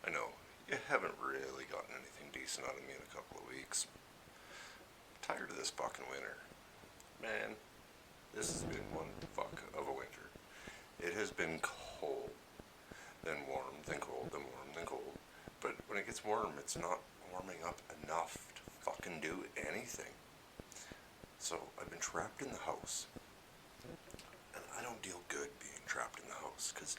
I know, you haven't really gotten anything decent out of me in a couple of weeks. I'm tired of this fucking winter. Man, this has been one fuck of a winter. It has been cold, then warm, then cold, then warm, then cold. But when it gets warm, it's not warming up enough to fucking do anything. So I've been trapped in the house. And I don't deal good being trapped in the house because,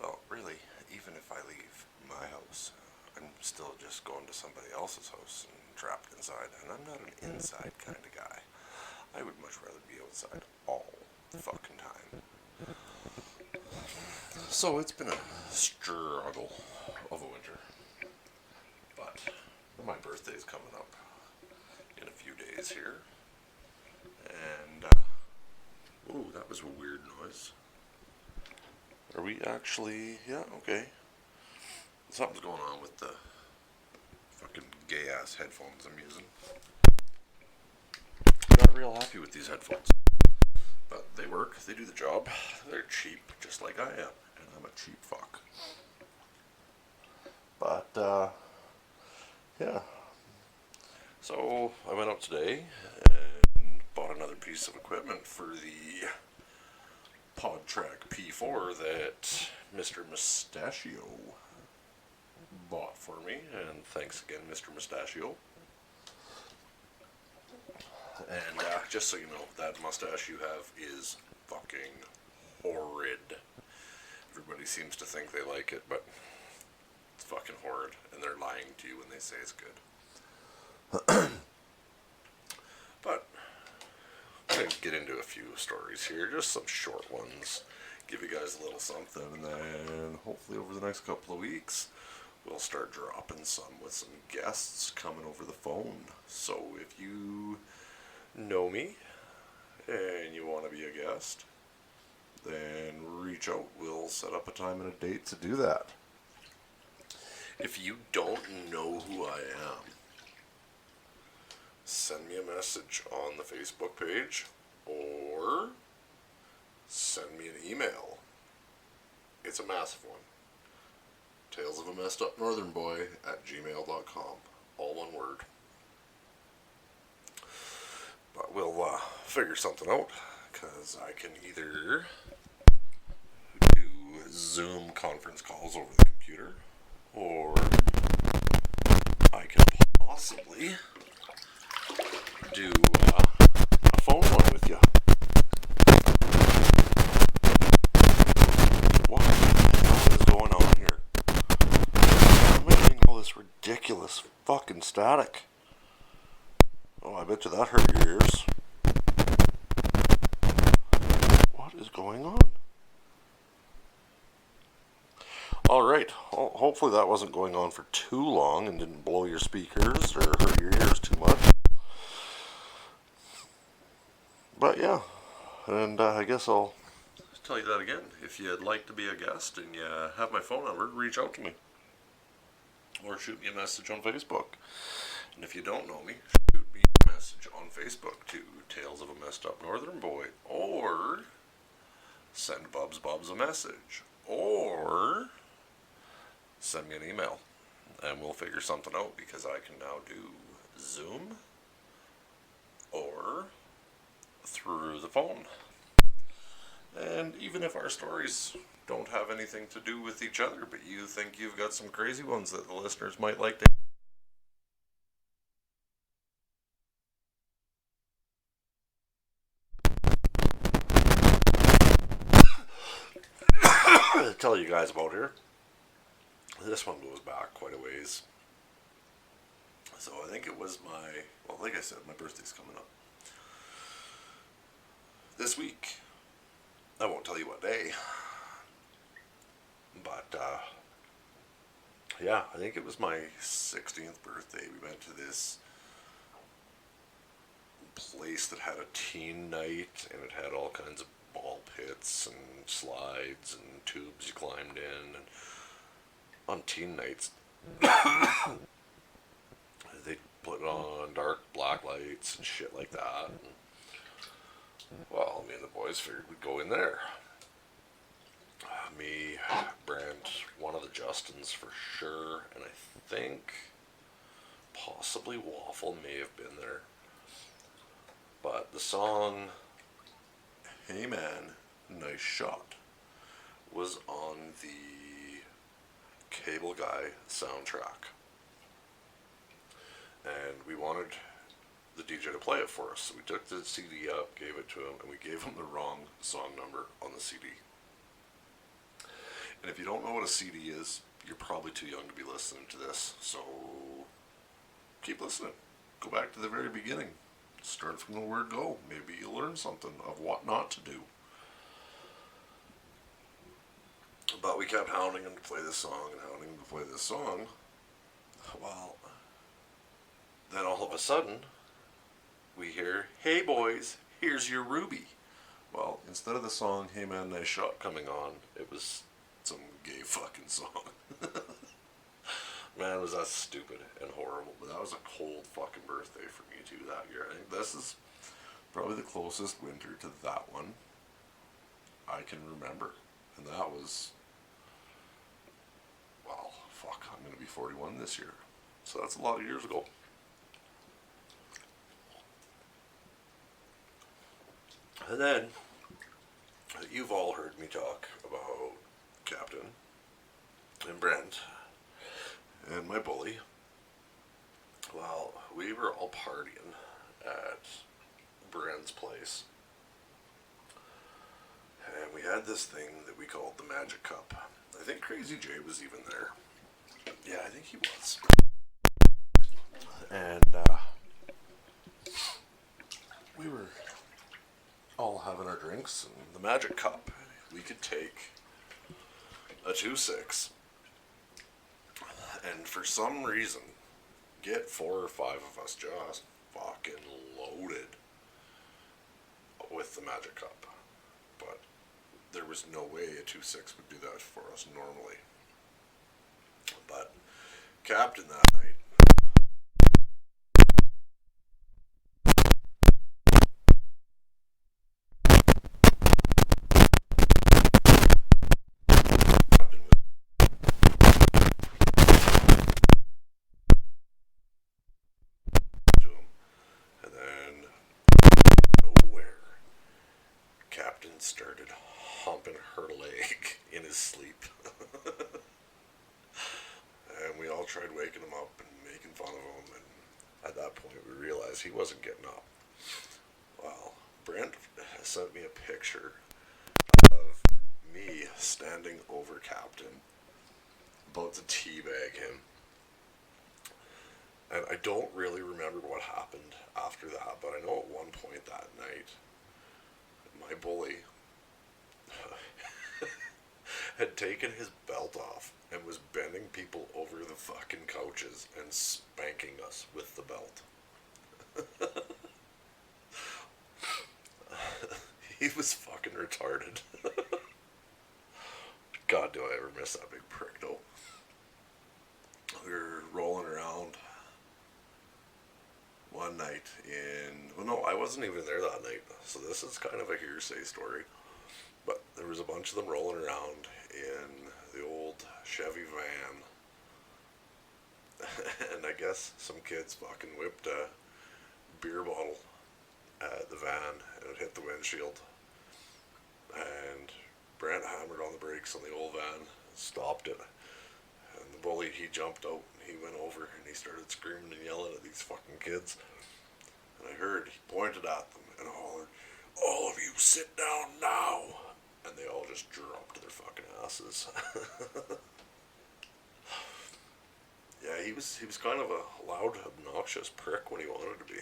well, really, even if I leave my house, I'm still just going to somebody else's house and trapped inside. And I'm not an inside kind of guy. I would much rather be outside all the fucking time. So it's been a struggle of a winter. But my birthday's coming up in a few days here. And, ooh, that was a weird noise. Are we actually, yeah, okay. Something's going on with the fucking gay ass headphones I'm using. Not real happy with these headphones. But they work, they do the job. They're cheap, just like I am. And I'm a cheap fuck. But, yeah. So, I went up today and bought another piece of equipment for the PodTrack P4 that Mr. Mustachio bought for me. And thanks again, Mr. Mustachio. And just so you know, that mustache you have is fucking horrid. Everybody seems to think they like it, but it's fucking horrid. And they're lying to you when they say it's good. But I'm going to get into a few stories here, just some short ones. Give you guys a little something, and then hopefully over the next couple of weeks, we'll start dropping some with some guests coming over the phone. So if you know me and you want to be a guest, then reach out. We'll set up a time and a date to do that. If you don't know who I am, send me a message on the Facebook page or send me an email. It's a massive one. Tales of a Messed Up Northern Boy at gmail.com. All one word. But we'll figure something out, because I can either do Zoom conference calls over the computer, or I can possibly do a phone one with you. What the hell is going on here? Why am I getting all this ridiculous fucking static? Oh, I bet you that hurt your ears. What is going on? Alright, hopefully that wasn't going on for too long and didn't blow your speakers or hurt your ears too much. But yeah, and I guess I'll tell you that again. If you'd like to be a guest and you have my phone number, reach out to me. Or shoot me a message on Facebook. And if you don't know me, shoot me a message on Facebook to Tales of a Messed Up Northern Boy. Or send Bubs a message. Or send me an email. And we'll figure something out, because I can now do Zoom or through the phone. And even if our stories don't have anything to do with each other, but you think you've got some crazy ones that the listeners might like to tell you guys about here. This one goes back quite a ways. So I think it was well, like I said, my birthday's coming up this week. I won't tell you what day. But, yeah, I think it was my 16th birthday. We went to this place that had a teen night, and it had all kinds of ball pits and slides and tubes you climbed in. And on teen nights, they put on dark black lights and shit like that. And, well, me and the boys figured we'd go in there. me, Brent, one of the Justins for sure, and I think possibly Waffle may have been there. But the song Hey Man, Nice Shot was on the Cable Guy soundtrack. And we wanted the DJ to play it for us. So we took the CD up, gave it to him, and we gave him the wrong song number on the CD. And if you don't know what a CD is, you're probably too young to be listening to this. So keep listening. Go back to the very beginning. Start from the word go. Maybe you'll learn something of what not to do. But we kept hounding him to play this song and hounding him to play this song. Well, then all of a sudden, we hear, hey boys, here's your Ruby. Well, instead of the song, Hey Man, Nice Shot coming on, it was some gay fucking song. Man, was that stupid and horrible. But that was a cold fucking birthday for me too that year. I think this is probably the closest winter to that one I can remember. And that was, well, fuck, I'm going to be 41 this year. So that's a lot of years ago. And then, you've all heard me talk about Captain and Brent and my bully. Well, we were all partying at Brent's place. And we had this thing that we called the Magic Cup. I think Crazy J was even there. Yeah, I think he was. And we were all having our drinks, and the Magic Cup, we could take a 2-6 and for some reason get 4 or 5 of us just fucking loaded with the Magic Cup. But there was no way a 2-6 would do that for us normally. But Captain that night, started humping her leg in his sleep. And we all tried waking him up and making fun of him, and at that point we realized he wasn't getting up. Well, Brent sent me a picture of me standing over Captain, about to teabag him. And I don't really remember what happened after that, but I know at one point that night, my bully had taken his belt off and was bending people over the fucking couches and spanking us with the belt. He was fucking retarded. God, do I ever miss that big prick though. We were rolling around one night well, no, I wasn't even there that night, so this is kind of a hearsay story. But there was a bunch of them rolling around in the old Chevy van. And I guess some kids fucking whipped a beer bottle at the van and it hit the windshield. And Brent hammered on the brakes on the old van, stopped it. And the bully, he jumped out and he went over and he started screaming and yelling at these fucking kids. And I heard he pointed at them and hollered, "All of you sit down now!" And they all just dropped to their fucking asses. Yeah, he was kind of a loud, obnoxious prick when he wanted to be.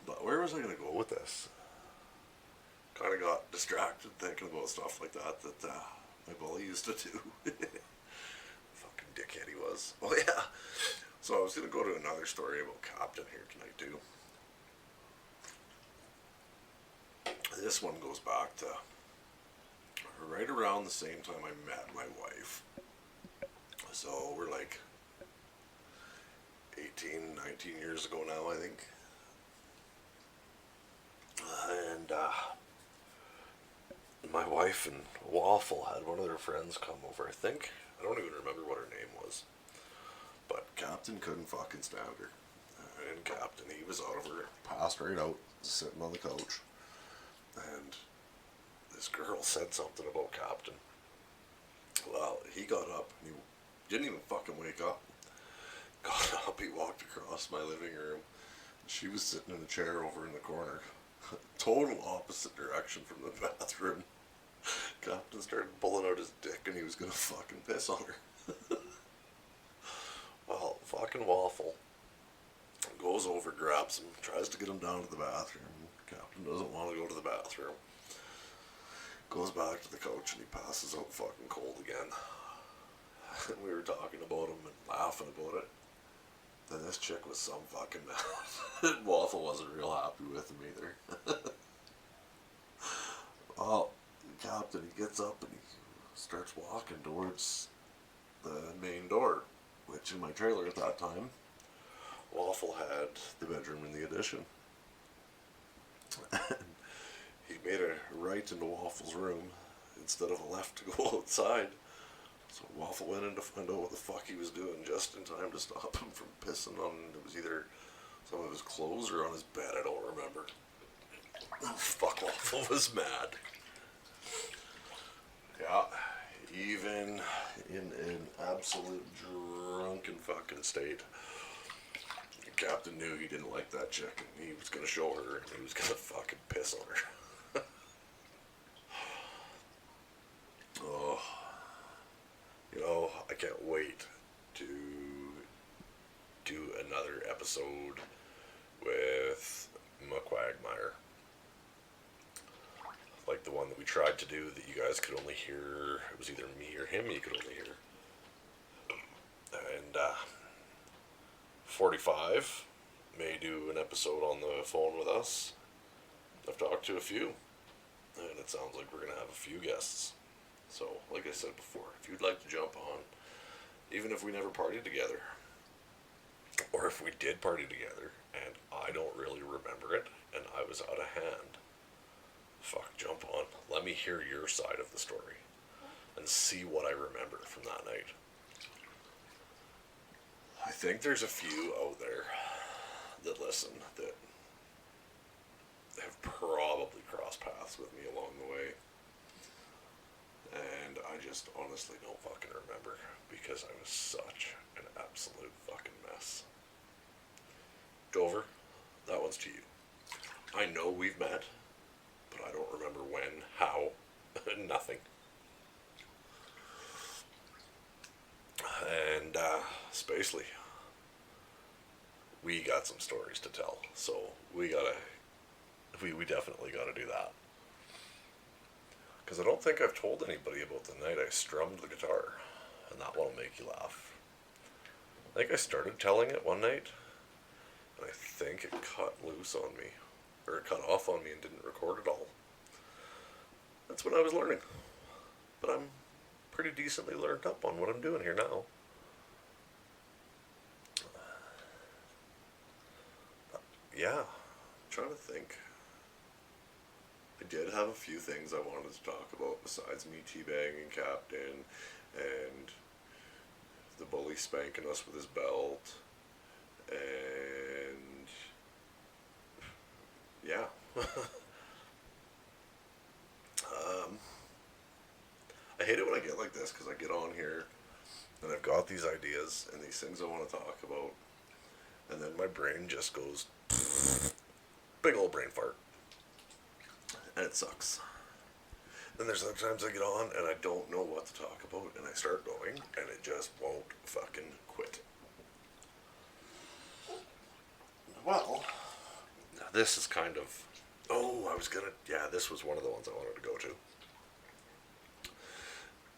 But where was I going to go with this? Kind of got distracted thinking about stuff like that my bully used to do. Fucking dickhead he was. Oh yeah. So I was going to go to another story about Captain here tonight too. This one goes back to right around the same time I met my wife. So we're like 18, 19 years ago now, I think. And my wife and Waffle had one of their friends come over. I don't even remember what her name was. But Captain couldn't fucking stand her. And Captain, he was out of her, passed right out, sitting on the couch. And this girl said something about Captain. Well, he got up and he didn't even fucking wake up. Got up, he walked across my living room. She was sitting in a chair over in the corner. Total opposite direction from the bathroom. Captain started pulling out his dick and he was gonna fucking piss on her. Well, fucking Waffle goes over, grabs him, tries to get him down to the bathroom. Captain doesn't want to go to the bathroom. Goes back to the couch and he passes out fucking cold again. And we were talking about him and laughing about it. Then this chick was some fucking mad. Waffle wasn't real happy with him either. Well, Captain, he gets up and he starts walking towards the main door, which in my trailer at that time, Waffle had the bedroom in the addition. And he made a right into Waffle's room instead of a left to go outside. So Waffle went in to find out what the fuck he was doing just in time to stop him from pissing on, it was either some of his clothes or on his bed, I don't remember. Fuck, Waffle was mad. Yeah, even in an absolute drunken fucking state, the Captain knew he didn't like that chick and he was gonna show her and he was gonna fucking piss on her. Oh. You know, I can't wait to do another episode with McQuagmire. Like the one that we tried to do that you guys could only hear. It was either me or him you could only hear. And 45 may do an episode on the phone with us. I've talked to a few. And it sounds like we're going to have a few guests. So, like I said before, if you'd like to jump on, even if we never partied together, or if we did party together, and I don't really remember it, and I was out of hand, fuck, jump on. Let me hear your side of the story, and see what I remember from that night. I think there's a few out there that listen that have probably crossed paths with me along the way. And I just honestly don't fucking remember because I was such an absolute fucking mess. Dover, that one's to you. I know we've met, but I don't remember when, how, nothing. And Spacely, we got some stories to tell, so we definitely gotta do that. Because I don't think I've told anybody about the night I strummed the guitar, and that one'll make you laugh. I think I started telling it one night, and I think it cut loose on me, or it cut off on me and didn't record at all. That's when I was learning. But I'm pretty decently learned up on what I'm doing here now. Yeah, I'm trying to think. I did have a few things I wanted to talk about besides me teabagging Captain and the bully spanking us with his belt and yeah. I hate it when I get like this because I get on here and I've got these ideas and these things I want to talk about and then my brain just goes big old brain fart. And it sucks. Then there's other times I get on and I don't know what to talk about and I start going and it just won't fucking quit. Well, this is kind of... this was one of the ones I wanted to go to.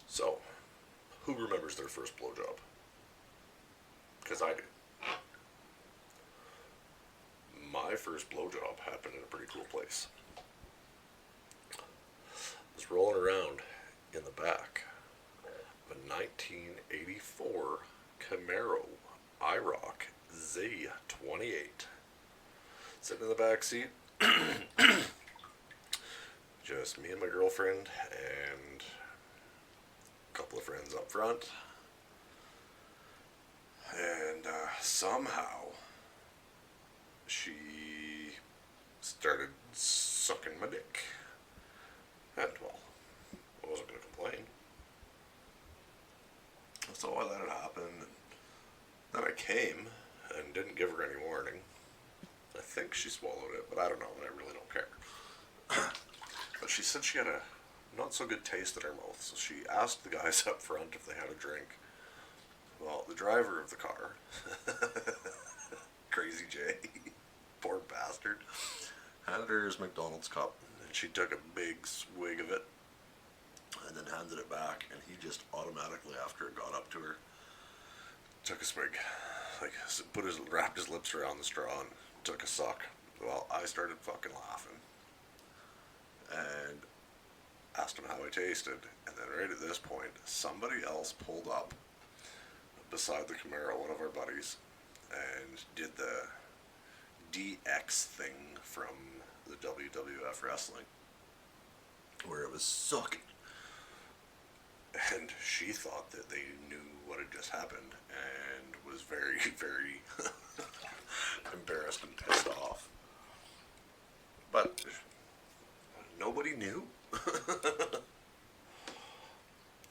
So, who remembers their first blowjob? Because I do. My first blowjob happened in a pretty cool place. I was rolling around in the back of a 1984 Camaro IROC Z28. Sitting in the back seat, Just me and my girlfriend and a couple of friends up front. And somehow she started sucking my dick. And, well, I wasn't going to complain. So I let it happen. And then I came and didn't give her any warning. I think she swallowed it, but I don't know, and I really don't care. But she said she had a not so good taste in her mouth, so she asked the guys up front if they had a drink. Well, the driver of the car, Crazy J, poor bastard, handed her his McDonald's cup, and she took a big swig of it, and then handed it back, and he just automatically, after it got up to her, took a swig, like, wrapped his lips around the straw and took a suck. Well, I started fucking laughing, and asked him how I tasted, and then right at this point, somebody else pulled up beside the Camaro, one of our buddies, and did the DX thing from the WWF wrestling, where it was sucking. And she thought that they knew what had just happened, and was very, very embarrassed and pissed off. But nobody knew.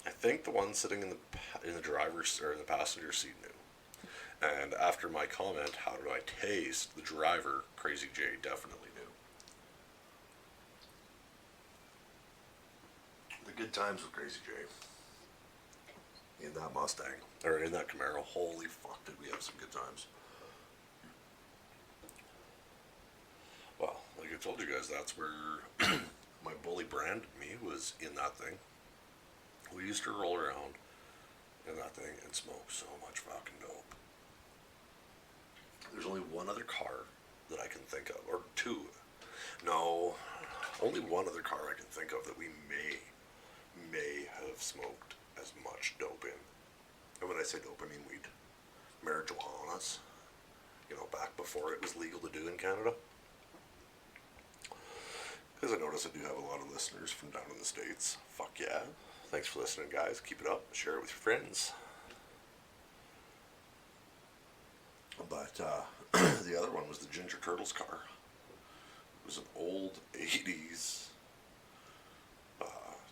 I think the one sitting in the driver's or in the passenger seat knew. And after my comment, how do I taste? The driver, Crazy J, definitely knew. The good times with Crazy J. In that Mustang, or in that Camaro, holy fuck, did we have some good times. Well, like I told you guys, that's where my bully branded me, was in that thing. We used to roll around in that thing and smoke so much fucking dope. There's only one other car that I can think of, or two. No, only one other car I can think of that we may have smoked as much dope in. And when I say dope, I mean weed. Marijuanas. You know, back before it was legal to do in Canada. Because I notice I do have a lot of listeners from down in the States. Fuck yeah. Thanks for listening, guys. Keep it up. Share it with your friends. But the other one was the Ginger Turtles car. It was an old 80s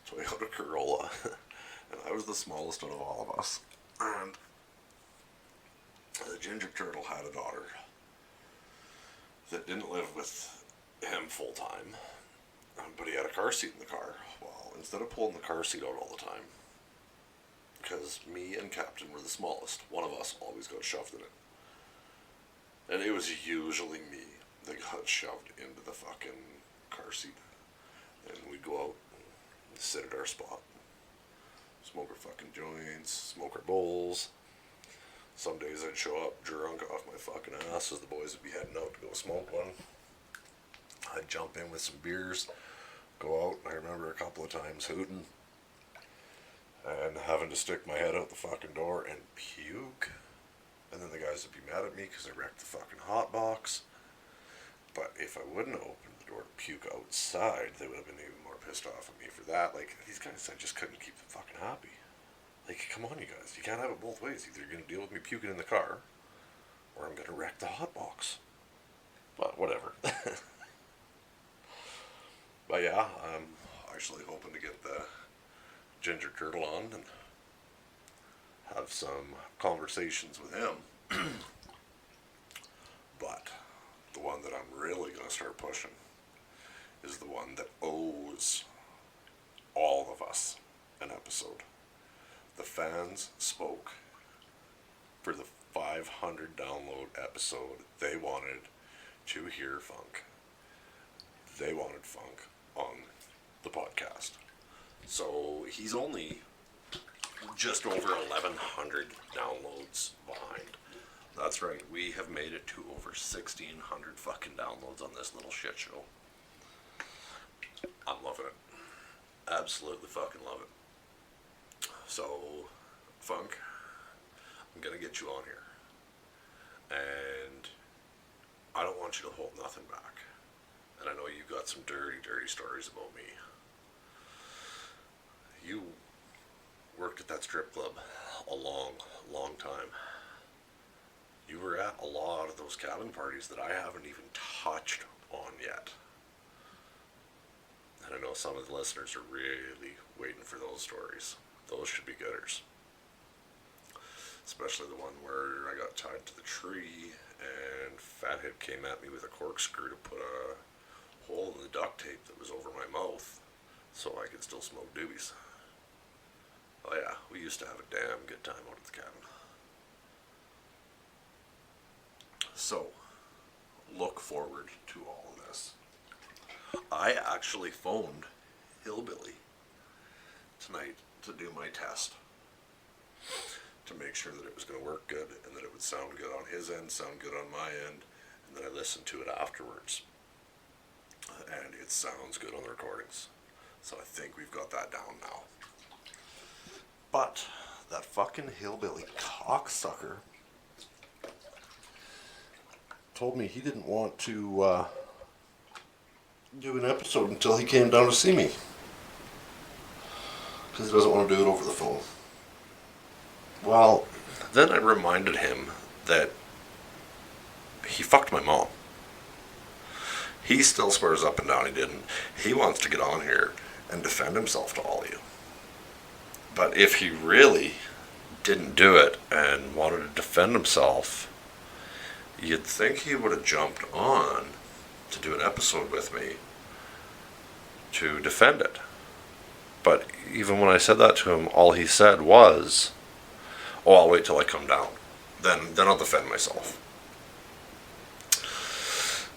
Toyota Corolla. And I was the smallest out of all of us. And the Ginger Turtle had a daughter that didn't live with him full time. But he had a car seat in the car. Well, instead of pulling the car seat out all the time, because me and Captain were the smallest, one of us always got shoved in it. And it was usually me that got shoved into the fucking car seat. And we'd go out and sit at our spot. Smoke our fucking joints, smoke our bowls. Some days I'd show up drunk off my fucking ass as the boys would be heading out to go smoke one. I'd jump in with some beers, go out. I remember a couple of times hooting and having to stick my head out the fucking door and puke. And then the guys would be mad at me because I wrecked the fucking hot box. But if I wouldn't have opened the door to puke outside, they would have been even more pissed off at me for that. Like, these guys, I just couldn't keep them fucking happy. Like, come on, you guys. You can't have it both ways. Either you're going to deal with me puking in the car, or I'm going to wreck the hot box. But whatever. But yeah, I'm actually hoping to get the Ginger Turtle on and have some conversations with him. But the one that I'm really going to start pushing is the one that owes all of us an episode. The fans spoke for the 500 download episode. They wanted to hear funk. They wanted funk on the podcast. So he's only just over 1,100 downloads behind. That's right, we have made it to over 1,600 fucking downloads on this little shit show. I'm loving it. Absolutely fucking love it. So, Funk, I'm gonna get you on here. And I don't want you to hold nothing back. And I know you got some dirty, dirty stories about me. You worked at that strip club a long, long time. You were at a lot of those cabin parties that I haven't even touched on yet. And I know some of the listeners are really waiting for those stories. Those should be gooders. Especially the one where I got tied to the tree and Fathead came at me with a corkscrew to put a hole in the duct tape that was over my mouth so I could still smoke doobies. Oh yeah, we used to have a damn good time out at the cabin. So, look forward to all of this. I actually phoned Hillbilly tonight to do my test, to make sure that it was going to work good and that it would sound good on his end, sound good on my end, and then I listened to it afterwards. And it sounds good on the recordings. So I think we've got that down now. But that fucking Hillbilly cocksucker told me he didn't want to do an episode until he came down to see me. Because he doesn't want to do it over the phone. Well, then I reminded him that he fucked my mom. He still swears up and down he didn't. He wants to get on here and defend himself to all of you. But if he really didn't do it and wanted to defend himself, you'd think he would have jumped on to do an episode with me to defend it. But even when I said that to him, all he said was, "Oh, I'll wait till I come down. Then I'll defend myself."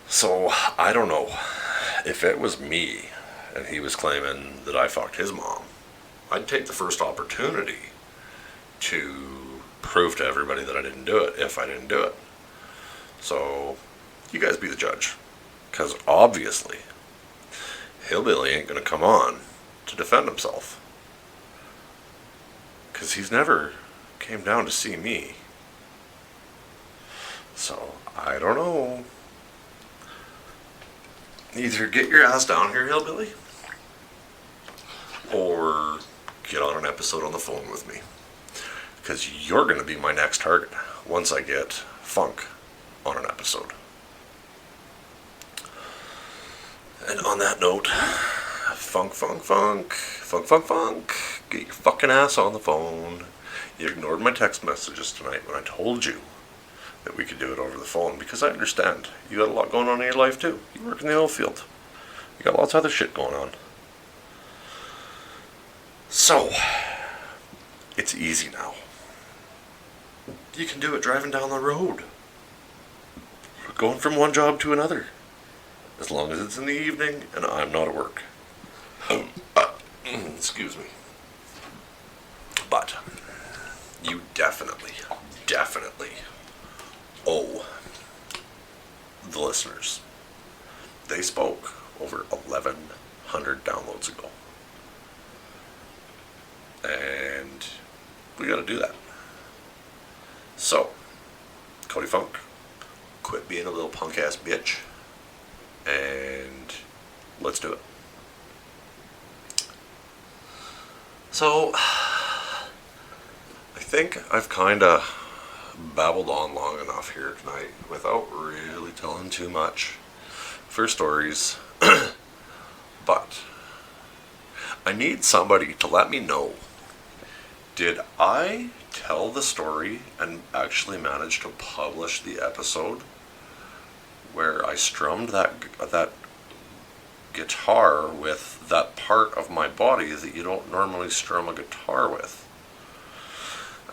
So, I don't know. If it was me and he was claiming that I fucked his mom, I'd take the first opportunity to prove to everybody that I didn't do it, if I didn't do it. So, you guys be the judge. Because obviously, Hillbilly ain't going to come on to defend himself. Because he's never came down to see me. So, I don't know. Either get your ass down here, Hillbilly, or get on an episode on the phone with me. Because you're going to be my next target once I get Funk on an episode. And on that note, Funk, get your fucking ass on the phone. You ignored my text messages tonight when I told you that we could do it over the phone, because I understand. You got a lot going on in your life too. You work in the oil field. You got lots of other shit going on. So, it's easy now. You can do it driving down the road. Going from one job to another. As long as it's in the evening and I'm not at work. Excuse me. But, you definitely owe the listeners. They spoke over 1,100 downloads ago. And we gotta do that. So, Cody Funk, quit being a little punk ass bitch, and let's do it. So, I think I've kinda babbled on long enough here tonight without really telling too much for stories. But I need somebody to let me know, did I tell the story and actually manage to publish the episode where I strummed that guitar with that part of my body that you don't normally strum a guitar with?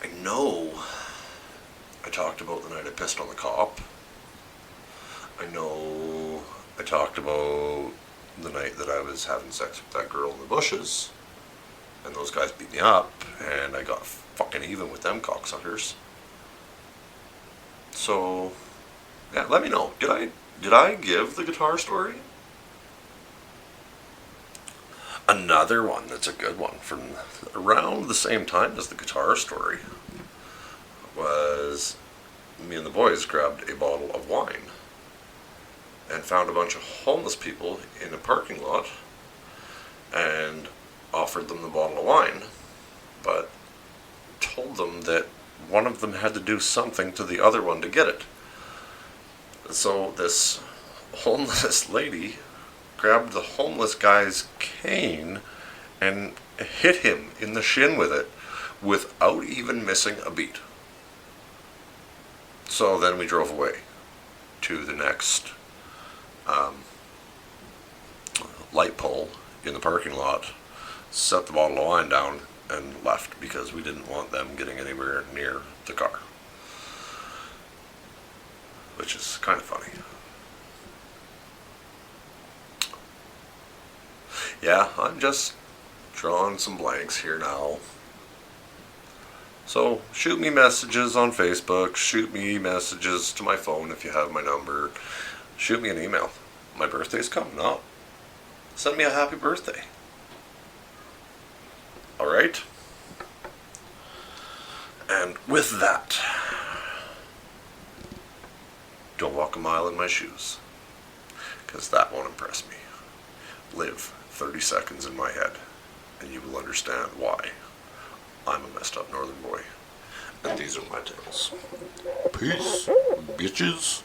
I know I talked about the night I pissed on the cop. I know I talked about the night that I was having sex with that girl in the bushes, and those guys beat me up, and I got fucking even with them cocksuckers. So, yeah, let me know. Did I give the guitar story? Another one that's a good one from around the same time as the guitar story was me and the boys grabbed a bottle of wine and found a bunch of homeless people in a parking lot and offered them the bottle of wine, but told them that one of them had to do something to the other one to get it. So this homeless lady grabbed the homeless guy's cane and hit him in the shin with it without even missing a beat. So then we drove away to the next light pole in the parking lot, set the bottle of wine down, and left because we didn't want them getting anywhere near the car. Which is kind of funny. Yeah, I'm just drawing some blanks here now. So shoot me messages on Facebook, shoot me messages to my phone if you have my number, shoot me an email. My birthday's coming up. Send me a happy birthday. Alright? And with that, don't walk a mile in my shoes, because that won't impress me. Live 30 seconds in my head, and you will understand why I'm a messed up northern boy. And these are my tales. Peace, bitches.